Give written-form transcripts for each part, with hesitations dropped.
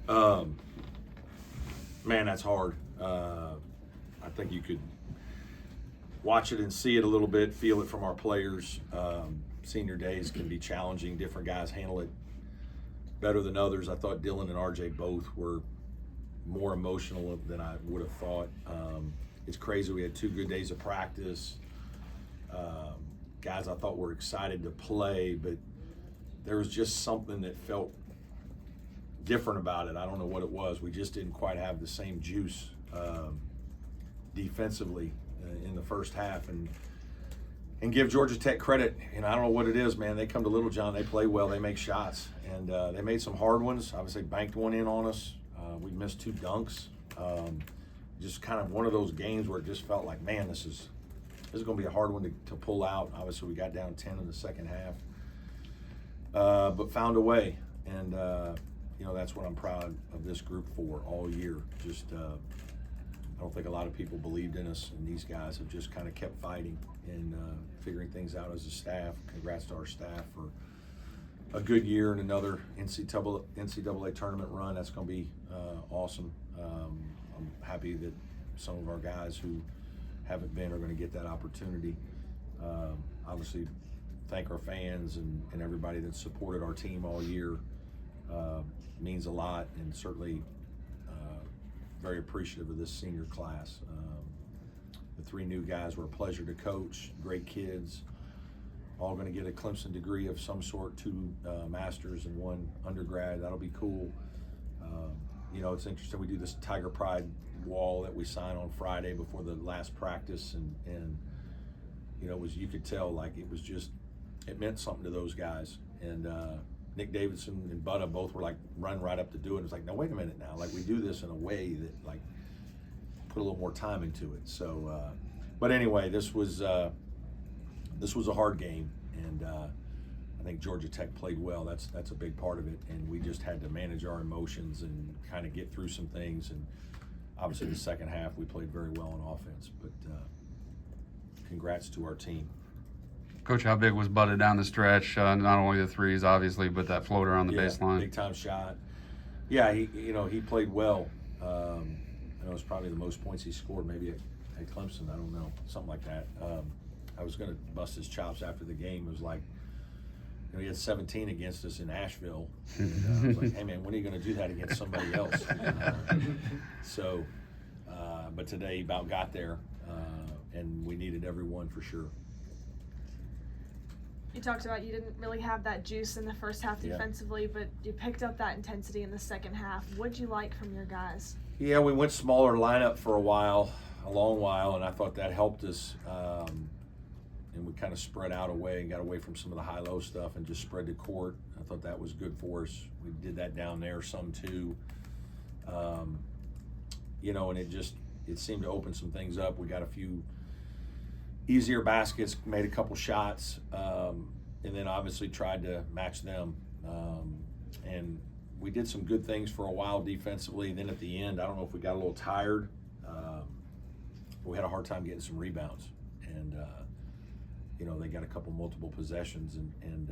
Man, that's hard. I think you could watch it and see it a little bit, feel it from our players. Senior days can be challenging. Different guys handle it better than others. I thought Dylan and RJ both were more emotional than I would have thought. It's crazy. We had 2 good days of practice. Guys I thought were excited to play, but there was just something that felt different about it. I don't know what it was. We just didn't quite have the same juice defensively in the first half. And give Georgia Tech credit, and I don't know what it is, man. They come to Little John, they play well, they make shots, and they made some hard ones. Obviously banked one in on us. We missed 2 dunks. Just kind of one of those games where it just felt like, man, this is going to be a hard one to pull out. Obviously, we got down 10 in the second half, but found a way. And, that's what I'm proud of this group for all year. Just, I don't think a lot of people believed in us, and these guys have just kind of kept fighting and figuring things out as a staff. Congrats to our staff for a good year and another NCAA tournament run. That's going to be awesome. I'm happy that some of our guys who haven't been are going to get that opportunity. Obviously, thank our fans and everybody that supported our team all year. Means a lot, and certainly very appreciative of this senior class. The 3 new guys were a pleasure to coach, great kids, all going to get a Clemson degree of some sort, 2 masters and 1 undergrad. That'll be cool. It's interesting. We do this Tiger Pride wall that we sign on Friday before the last practice, and you could tell like it meant something to those guys. And Nick Davidson and Butta both were like run right up to do it. It was like, no, wait a minute now. Like we do this in a way that like put a little more time into it. So, but anyway, this was a hard game, and I think Georgia Tech played well. That's a big part of it, and we just had to manage our emotions and kind of get through some things. And obviously, the second half we played very well on offense. But congrats to our team. Coach, how big was Butta down the stretch? Not only the threes, obviously, but that floater on the baseline. Big time shot. Yeah, he played well. I know it's probably the most points he scored, maybe at Clemson. I don't know, something like that. I was going to bust his chops after the game. It was like, he had 17 against us in Asheville. And, I was like, hey man, when are you going to do that against somebody else? But today he about got there, and we needed everyone for sure. You talked about you didn't really have that juice in the first half defensively, but you picked up that intensity in the second half. What'd you like from your guys? Yeah, we went smaller lineup for a long while, and I thought that helped us. And we kind of spread out away and got away from some of the high-low stuff and just spread the court. I thought that was good for us. We did that down there some too. And it seemed to open some things up. We got a few easier baskets, made a couple shots, and then obviously tried to match them. And we did some good things for a while defensively. Then at the end, I don't know if we got a little tired. We had a hard time getting some rebounds. And, they got a couple multiple possessions, and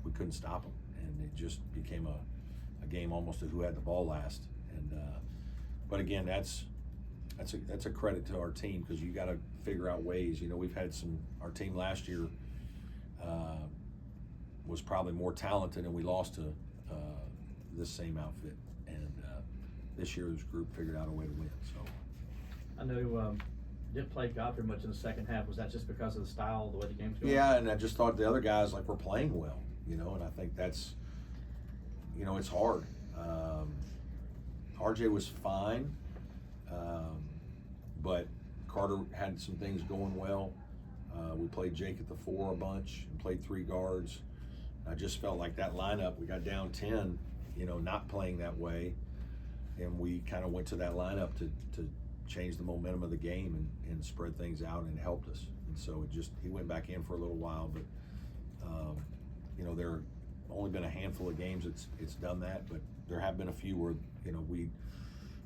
we couldn't stop them. And it just became a game almost of who had the ball last. And but again, that's a credit to our team, because you got to figure out ways. We've had our team last year was probably more talented, and we lost to this same outfit. And this year, this group figured out a way to win. So I know didn't play Godfrey much in the second half. Was that just because of the style, the way the game's going? Yeah, and I just thought the other guys were playing well, and I think that's, it's hard. RJ was fine, but Carter had some things going well. We played Jake at the 4 a bunch and played 3 guards. I just felt like that lineup, we got down 10, not playing that way, and we kind of went to that lineup to change the momentum of the game and spread things out, and it helped us. And so he went back in for a little while, but there have only been a handful of games it's done that, but there have been a few where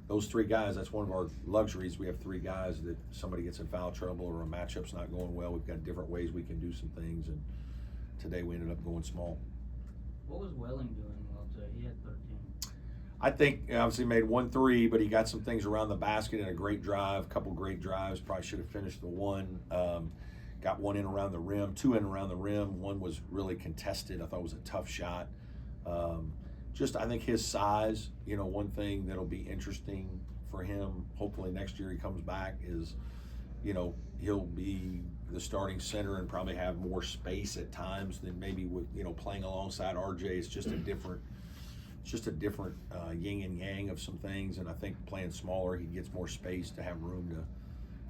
those 3 guys, that's one of our luxuries. We have 3 guys that somebody gets in foul trouble or a matchup's not going well. We've got different ways we can do some things, and today we ended up going small. What was Welling doing well today? He had 13. I think obviously made 1 3, but he got some things around the basket and a great drive, couple great drives. Probably should have finished the one. Got 1 in around the rim, 2 in around the rim. 1 was really contested. I thought it was a tough shot. Just I think his size, one thing that'll be interesting for him, hopefully next year he comes back, is, he'll be the starting center and probably have more space at times than maybe with, playing alongside RJ. It's just a different yin and yang of some things, and I think playing smaller, he gets more space to have room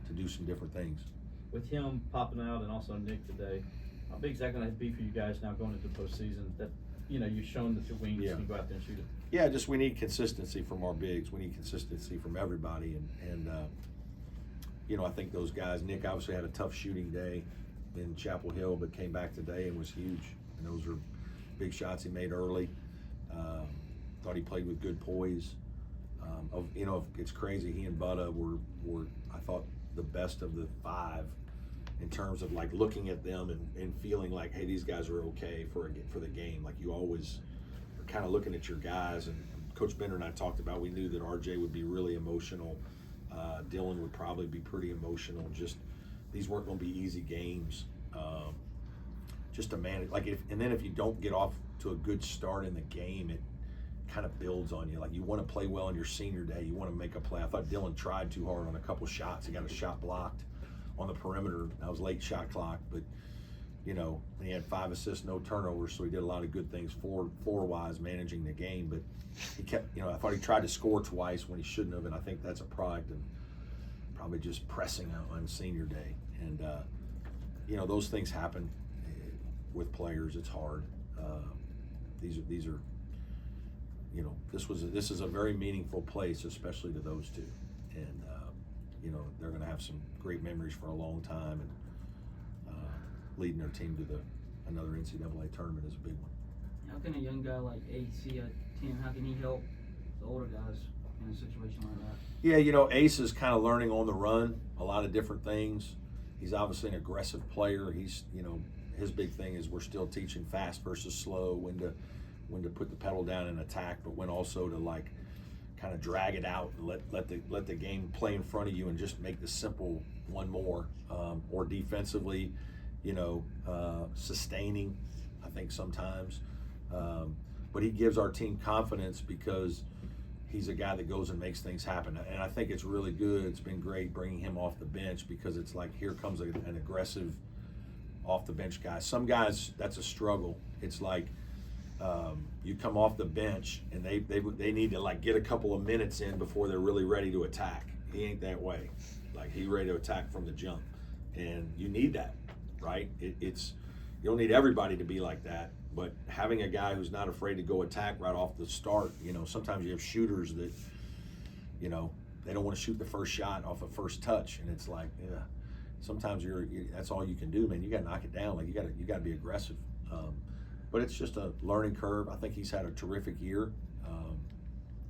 to do some different things. With him popping out and also Nick today, how big is that going to be for you guys now going into the postseason? That you've shown that your wings can go out there and shoot it. Yeah, just we need consistency from our bigs. We need consistency from everybody, and I think those guys. Nick obviously had a tough shooting day in Chapel Hill, but came back today and was huge. And those are big shots he made early. Thought he played with good poise. It's crazy. He and Butta were I thought the best of the 5 in terms of like looking at them and feeling like, hey, these guys are okay for the game. Like you always are kind of looking at your guys. And Coach Bender and I talked about, we knew that RJ would be really emotional. Dylan would probably be pretty emotional. Just these weren't going to be easy games. Just to manage, if you don't get off to a good start in the game, it kind of builds on you. Like you want to play well on your senior day. You want to make a play. I thought Dylan tried too hard on a couple shots. He got a shot blocked on the perimeter. That was late shot clock, but he had 5 assists, no turnovers, so he did a lot of good things floor-wise, managing the game. But he kept, I thought he tried to score twice when he shouldn't have, and I think that's a product of probably just pressing out on senior day. And those things happen with players. It's hard. These are. This is a very meaningful place, especially to those two, and they're going to have some great memories for a long time, and leading their team to another NCAA tournament is a big one. How can a young guy like Ace see a team? How can he help the older guys in a situation like that? Yeah, Ace is kind of learning on the run a lot of different things. He's obviously an aggressive player. He's his big thing is we're still teaching fast versus slow, when to put the pedal down and attack, but when also to like kind of drag it out and let the game play in front of you and just make the simple one more, or defensively, sustaining, I think sometimes. But he gives our team confidence because he's a guy that goes and makes things happen. And I think it's really good. It's been great bringing him off the bench because it's like, here comes an aggressive off the bench guy. Some guys, that's a struggle. It's like, you come off the bench and they need to like get a couple of minutes in before they're really ready to attack. He ain't that way. Like he's ready to attack from the jump, and you need that, right? It's you don't need everybody to be like that, but having a guy who's not afraid to go attack right off the start. Sometimes you have shooters that, they don't want to shoot the first shot off a first touch, and it's like, yeah. Sometimes that's all you can do, man. You got to knock it down. Like you got to be aggressive. But it's just a learning curve. I think he's had a terrific year.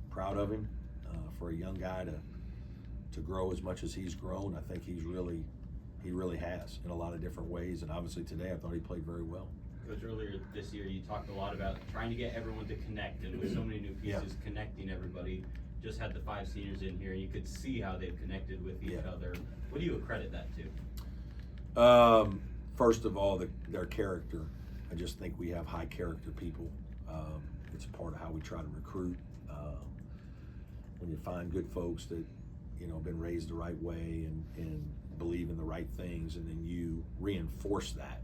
Proud of him for a young guy to grow as much as he's grown. I think he really has in a lot of different ways. And obviously today, I thought he played very well. Coach, earlier this year, you talked a lot about trying to get everyone to connect, and with so many new pieces, connecting everybody. Just had the 5 seniors in here, and you could see how they've connected with each other. What do you accredit that to? First of all, their character. I just think we have high character people. It's a part of how we try to recruit. When you find good folks that, been raised the right way and believe in the right things, and then you reinforce that,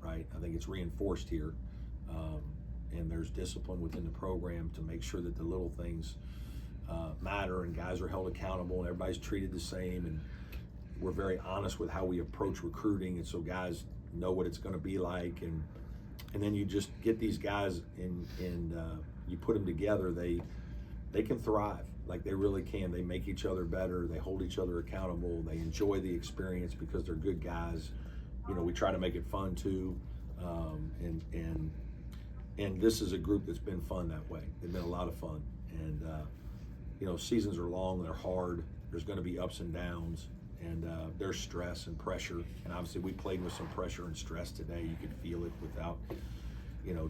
right? I think it's reinforced here. And there's discipline within the program to make sure that the little things matter, and guys are held accountable, and everybody's treated the same, and we're very honest with how we approach recruiting, and so guys know what it's going to be like, and then you just get these guys and you put them together. They can thrive, like they really can. They make each other better. They hold each other accountable. They enjoy the experience because they're good guys. We try to make it fun too, and this is a group that's been fun that way. They've been a lot of fun, and seasons are long. They're hard. There's going to be ups and downs. And there's stress and pressure, and obviously we played with some pressure and stress today. You could feel it without,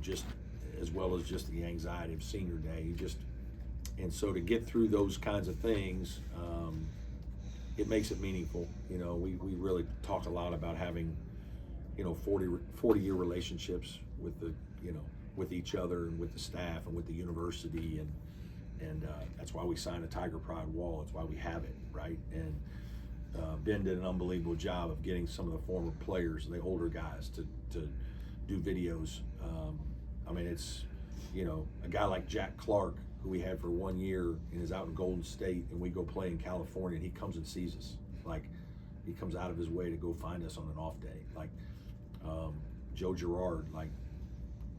just as well as just the anxiety of senior day. And so to get through those kinds of things, it makes it meaningful. You know, we really talk a lot about having, you know, 40-year relationships with the, you know, with each other and with the staff and with the university, and that's why we signed a Tiger Pride wall. It's why we have it, right? And Ben did an unbelievable job of getting some of the former players, the older guys, to do videos. I mean, it's, you know, a guy like Jack Clark, who we had for 1 year and is out in Golden State, and we go play in California, and he comes and sees us. Like, he comes out of his way to go find us on an off day. Like, Joe Girard, like,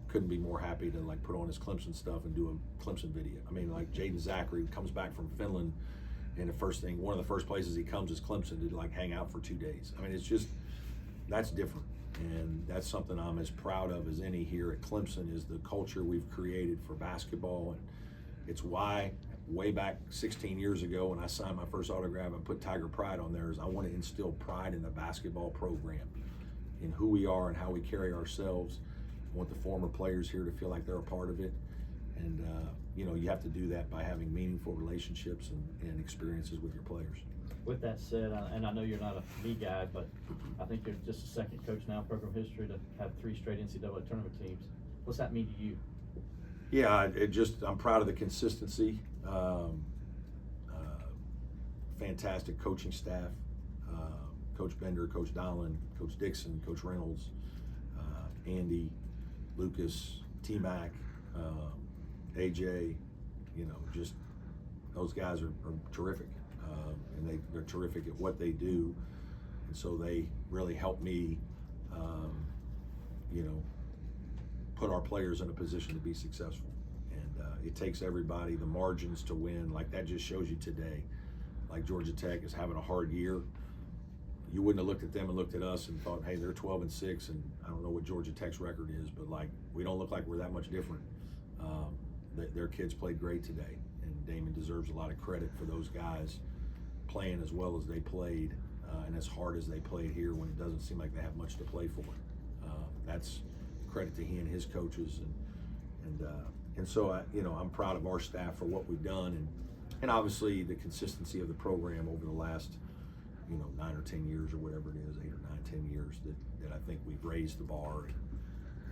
couldn't be more happy to like put on his Clemson stuff and do a Clemson video. I mean, like Jaden Zachary comes back from Finland, and one of the first places he comes is Clemson to like hang out for 2 days. I mean, it's just, that's different. And that's something I'm as proud of as any here at Clemson, is the culture we've created for basketball. And it's why way back 16 years ago when I signed my first autograph and put Tiger Pride on there, is I want to instill pride in the basketball program, in who we are and how we carry ourselves. I want the former players here to feel like they're a part of it. And, you know, you have to do that by having meaningful relationships and experiences with your players. With that said, and I know you're not a me guy, but I think you're just the second coach now in program history to have 3 straight NCAA tournament teams. What's that mean to you? Yeah, I'm proud of the consistency. Fantastic coaching staff. Coach Bender, Coach Donlin, Coach Dixon, Coach Reynolds, Andy, Lucas, T-Mac, AJ, you know, just those guys are terrific. And they're terrific at what they do. And so they really help me, you know, put our players in a position to be successful. And it takes everybody, the margins to win. Like, that just shows you today, like Georgia Tech is having a hard year. You wouldn't have looked at them and looked at us and thought, hey, they're 12-6, and I don't know what Georgia Tech's record is, but like, we don't look like we're that much different. Their kids played great today, and Damon deserves a lot of credit for those guys playing as well as they played, and as hard as they played here when it doesn't seem like they have much to play for. That's credit to he and his coaches, and so you know, I'm proud of our staff for what we've done, and obviously the consistency of the program over the last, you know, 9 or 10 years or whatever it is, 8 or 9, 10 years, that I think we've raised the bar,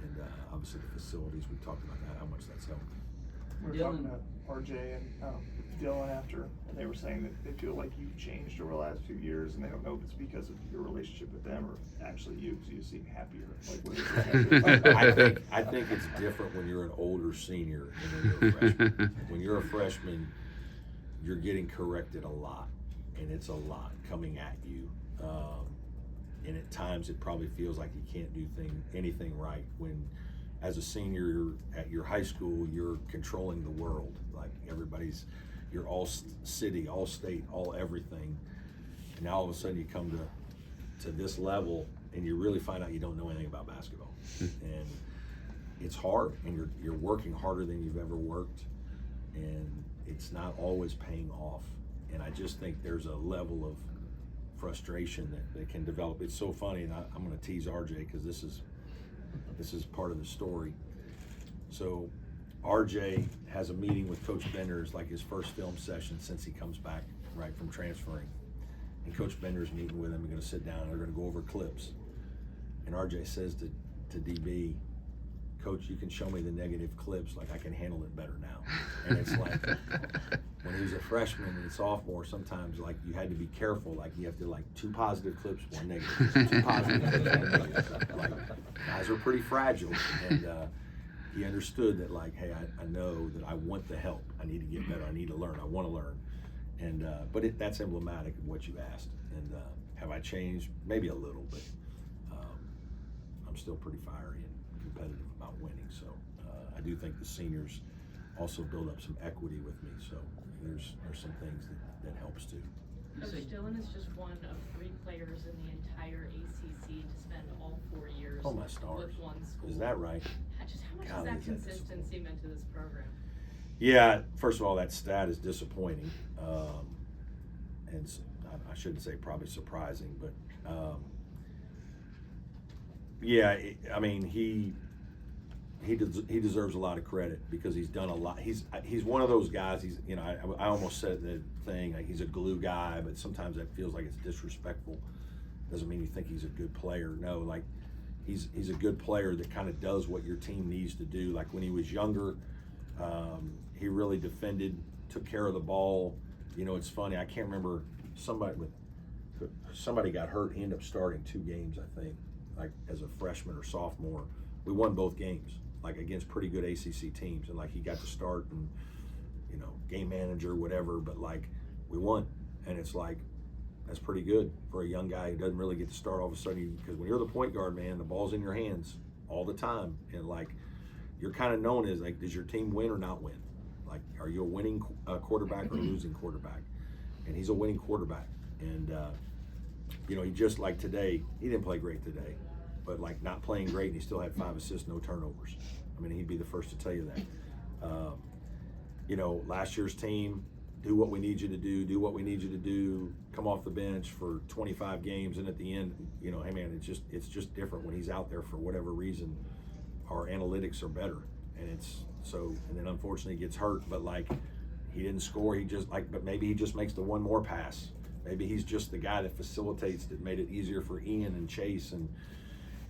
and obviously the facilities, we've talked about that, how much that's helped. We were talking about RJ and Dylan after, and they were saying that they feel like you've changed over the last few years, and they don't know if it's because of your relationship with them or actually you, because you seem happier. Like, what is it? I think it's different when you're an older senior than when you're a freshman. When you're a freshman, you're getting corrected a lot, and it's a lot coming at you. And at times it probably feels like you can't do anything right. When, as a senior at your high school, you're controlling the world. Like, you're all city, all state, all everything. And now all of a sudden you come to this level, and you really find out you don't know anything about basketball. And it's hard, and you're working harder than you've ever worked, and it's not always paying off. And I just think there's a level of frustration that can develop. It's so funny, and I'm going to tease RJ because this is part of the story. So RJ has a meeting with Coach Bender. It's like his first film session since he comes back right from transferring. And Coach Bender's meeting with him. They're going to sit down and they're going to go over clips. And RJ says to DB, Coach, you can show me the negative clips, like I can handle it better now. And it's like, when he was a freshman and a sophomore, sometimes like you had to be careful, like you have to like 2 positive clips, 1 negative, 2 positive clips, 1 negative. Like, guys are pretty fragile, and he understood that, like, hey, I know that I want the help. I need to get better. I need to learn. I want to learn. And but that's emblematic of what you asked. And have I changed? Maybe a little, but I'm still pretty fiery and competitive about winning. So I do think the seniors also build up some equity with me. So there's some things that helps too. Coach Dillon is just one of 3 players in the entire ACC to spend all 4 years Oh, my stars. with one school. Is that right? Just how much Golly, has is that that consistency meant to this program? Yeah, first of all, that stat is disappointing, and I shouldn't say probably surprising, but yeah, I mean, he deserves a lot of credit because he's done a lot. He's one of those guys. He's, you know, I almost said the thing, like he's a glue guy, but sometimes that feels like it's disrespectful. Doesn't mean you think he's a good player. No, like he's a good player that kind of does what your team needs to do. Like when he was younger, he really defended, took care of the ball. You know, it's funny. I can't remember, somebody got hurt. He ended up starting 2 games, I think, like as a freshman or sophomore. We won both games, like against pretty good ACC teams, and like he got to start and, you know, game manager, whatever. But like we won, and it's like that's pretty good for a young guy who doesn't really get to start all of a sudden. Because when you're the point guard, man, the ball's in your hands all the time, and like you're kind of known as like, does your team win or not win? Like, are you a winning quarterback or a losing quarterback? And he's a winning quarterback, and you know, he just like today, he didn't play great today. But like not playing great, and he still had 5 assists, no turnovers. I mean, he'd be the first to tell you that. You know, last year's team, do what we need you to do what we need you to do, come off the bench for 25 games, and at the end, you know, hey man, it's just different when he's out there for whatever reason. Our analytics are better, and and then unfortunately he gets hurt, but like he didn't score, but maybe he just makes the one more pass. Maybe he's just the guy that facilitates, that made it easier for Ian and Chase and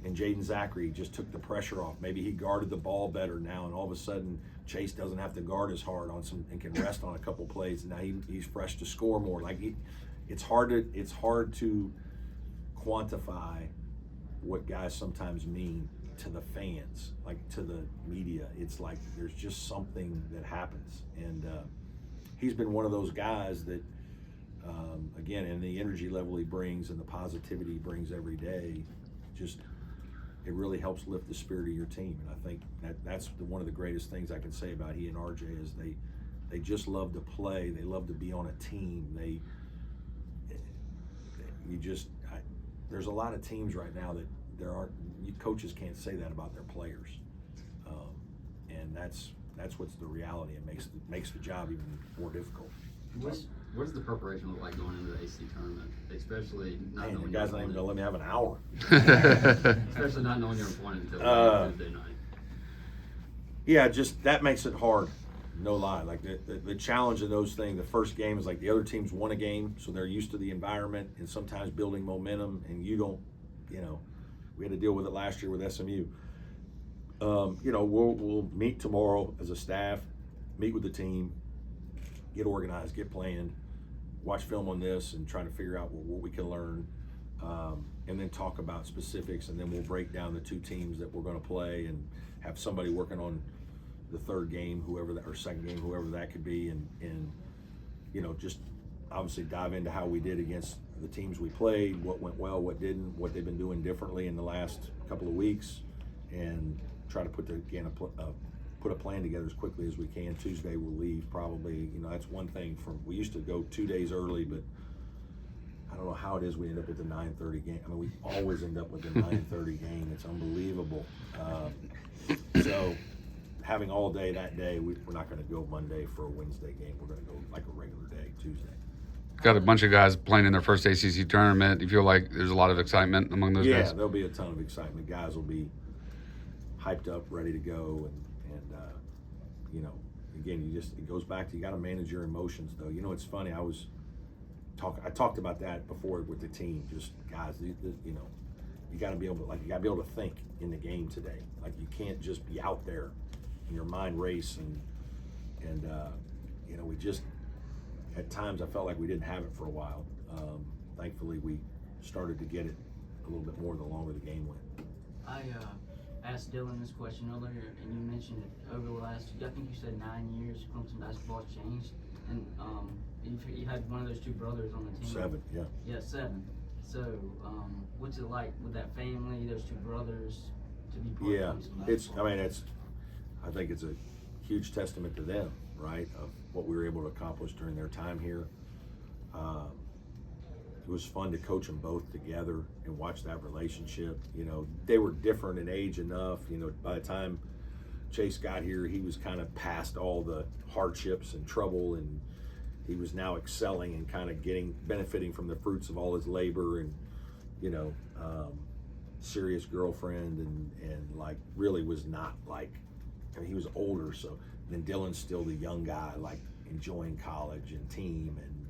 Jaden Zachary, just took the pressure off. Maybe he guarded the ball better now, and all of a sudden Chase doesn't have to guard as hard on some and can rest on a couple plays. And now he's fresh to score more. Like it's hard to quantify what guys sometimes mean to the fans, like to the media. It's like there's just something that happens, and he's been one of those guys that, again, and the energy level he brings and the positivity he brings every day, just it really helps lift the spirit of your team. And I think that's one of the greatest things I can say about he and RJ is they just love to play. They love to be on a team. There's a lot of teams right now that coaches can't say that about their players, and that's what's the reality. It makes the job even more difficult. What does the preparation look like going into the AC tournament, especially not knowing the guys not even gonna let me have an hour. Especially not knowing your opponent until Tuesday night. Yeah, just that makes it hard. No lie. Like the challenge of those things, the first game is like the other teams won a game, so they're used to the environment and sometimes building momentum, and you don't, you know, we had to deal with it last year with SMU. You know, we'll meet tomorrow as a staff, meet with the team, get organized, get planned, watch film on this and try to figure out what we can learn, and then talk about specifics, and then we'll break down the 2 teams that we're going to play and have somebody working on the 3rd game, or 2nd game, whoever that could be, and you know, just obviously dive into how we did against the teams we played, what went well, what didn't, what they've been doing differently in the last couple of weeks, and try to put a plan together as quickly as we can. Tuesday we'll leave probably. You know, that's one thing we used to go 2 days early, but I don't know how it is we end up with the 9:30 game. I mean, we always end up with the 9:30 game. It's unbelievable. So having all day that day, we're not going to go Monday for a Wednesday game. We're going to go like a regular day, Tuesday. Got a bunch of guys playing in their first ACC tournament. You feel like there's a lot of excitement among those guys? Yeah, there'll be a ton of excitement. Guys will be hyped up, ready to go, and you know, again, it goes back to you got to manage your emotions, though. You know, it's funny. I talked about that before with the team. Just guys, you know, you got to be able to think in the game today. Like you can't just be out there and your mind race and you know, we just at times I felt like we didn't have it for a while. Thankfully, we started to get it a little bit more the longer the game went. I asked Dylan this question earlier, and you mentioned it over the last, I think you said 9 years, Clemson basketball's changed, and you had one of those 2 brothers on the team. 7, yeah. Yeah, 7. So, what's it like with that family, those 2 brothers, to be part of Clemson basketball? I think it's a huge testament to them, right, of what we were able to accomplish during their time here. It was fun to coach them both together and watch that relationship. You know, they were different in age enough. You know, by the time Chase got here, he was kind of past all the hardships and trouble, and he was now excelling and kind of benefiting from the fruits of all his labor. And, you know, serious girlfriend and like really was not like, I mean, he was older, so then Dylan's still the young guy, like enjoying college and team and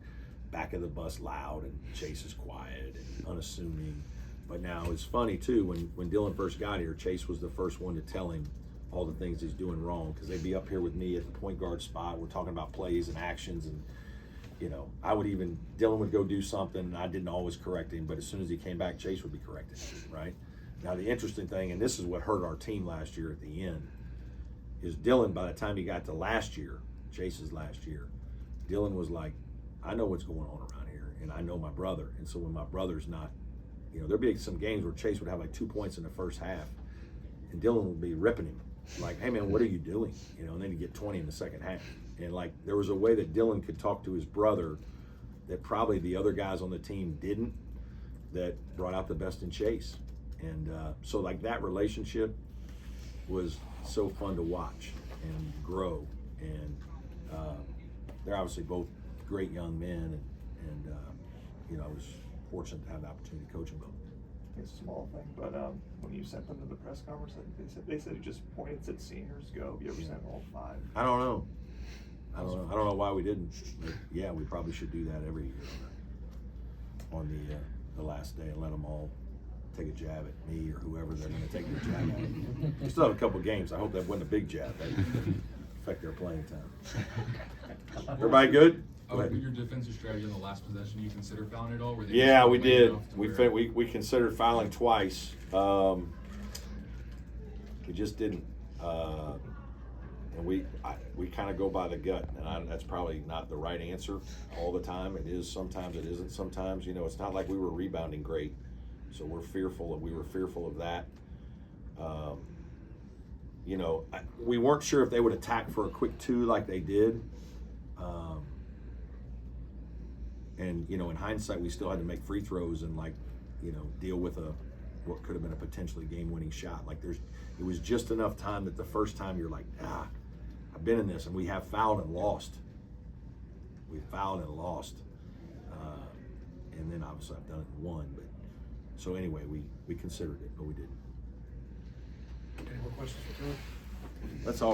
back of the bus loud, and Chase is quiet and unassuming. But now it's funny too, when Dylan first got here, Chase was the first one to tell him all the things he's doing wrong, because they'd be up here with me at the point guard spot. We're talking about plays and actions, and you know, Dylan would go do something, and I didn't always correct him, but as soon as he came back, Chase would be correcting him, right? Now the interesting thing, and this is what hurt our team last year at the end, is Dylan, by the time he got to last year, Chase's last year, Dylan was like, I know what's going on around here, and I know my brother, and so when my brother's not, you know, there'd be some games where Chase would have like 2 points in the first half, and Dylan would be ripping him, like, hey man, what are you doing? You know, and then he'd get 20 in the second half. And like, there was a way that Dylan could talk to his brother that probably the other guys on the team didn't, that brought out the best in Chase. And so like that relationship was so fun to watch and grow. And they're obviously both great young men, and you know, I was fortunate to have the opportunity to coach them both. It's a small thing, but when you sent them to the press conference, they said it just pointed, said seniors go. Have you ever sent all 5? I don't know. I don't know why we didn't. But yeah, we probably should do that every year on the last day, and let them all take a jab at me or whoever they're going to take their jab at. We still have a couple games. I hope that wasn't a big jab. That affect their playing time. Everybody good? Oh, your defensive strategy on the last possession, you consider fouling at all? Were they Yeah, just we late did. enough to where- We considered fouling twice. We just didn't. And we kind of go by the gut, and that's probably not the right answer all the time. It is sometimes, it isn't sometimes. You know, it's not like we were rebounding great, so we were fearful of that. You know, we weren't sure if they would attack for a quick 2 like they did. And you know, in hindsight, we still had to make free throws and like, you know, deal with what could have been a potentially game-winning shot. Like it was just enough time that the first time you're like, I've been in this, and we have fouled and lost. We fouled and lost, and then obviously I've done it and won. But so anyway, we considered it, but we didn't. Any more questions for Coach? That's all.